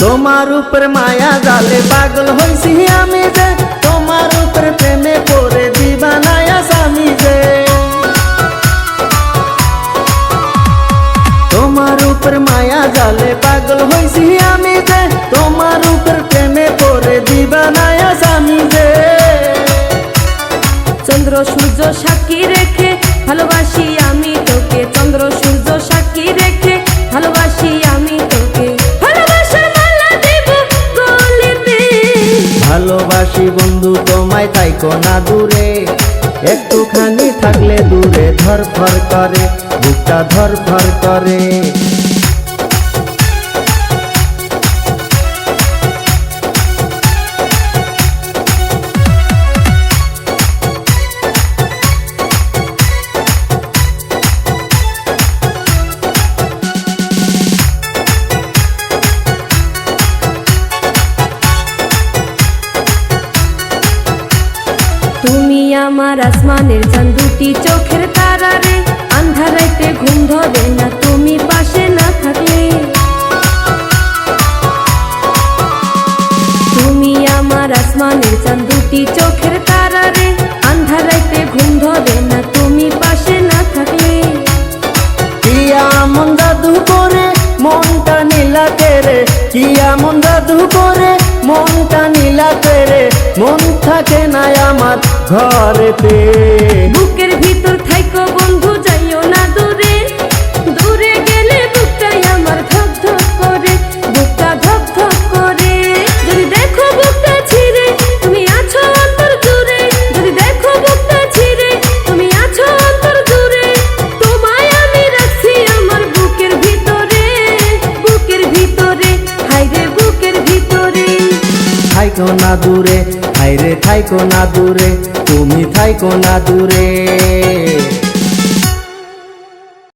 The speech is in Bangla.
তোমার উপর মায়া জালে পাগল হইছি আমি যে, তোমার উপর প্রেমে পড়ে দিবানায়া স্বামী যে। তোমার উপর মায়া জালে পাগল হইছি আমি যে, তোমার উপর প্রেমে পড়ে দিবানায়া স্বামী যে। চন্দ্র সূর্য সাক্ষী রেখে ভালোবাসি আমি তোকে, চন্দ্র সূর্য সাক্ষী রেখে ভালোবাসি আমি তোকে। ভালোবাসি বন্ধু তোমায়, থাইকো না দূরে, একটুখানি থাকলে দূরে ধরফর করে, বুকটা ধরফর করে। তুমি আমার আসমানের চাঁদ, দুটি চোখের তারা রে, আন্ধারাইতে ঘুম ধরে না তুমি পাশে না থাকলে। তুমি আমার আসমানের চাঁদ, দুটি চোখের তারা রে, আন্ধারাইতে ঘুম ধরে না তুমি পাশে না থাকলে। কিয়া মন জাদু করে মনটা নীলাতে রে, কিয়া মন জাদু করে মনটা নীলাতে রে, মন থাকে না আমার ঘরেতে। বুকের ভিতর থাইকো বন্ধু, যাইও না দূরে, দূরে গেলে বুকটাই আমার ধক ধক করে, বুকটা ধক ধক করে। যদি দেখো বুকটা ছিঁড়ে তুমি আছো অন্তর জুড়ে, যদি দেখো বুকটা ছিঁড়ে তুমি আছো অন্তর জুড়ে, তোমায় আমি রাখছি আমার বুকের ভিতরে, বুকের ভিতরে, হায়রে বুকের ভিতরে। থাইকো না দূরে, হায়রে থাইকো না দূরে, তুমি থাইকো না দূরে।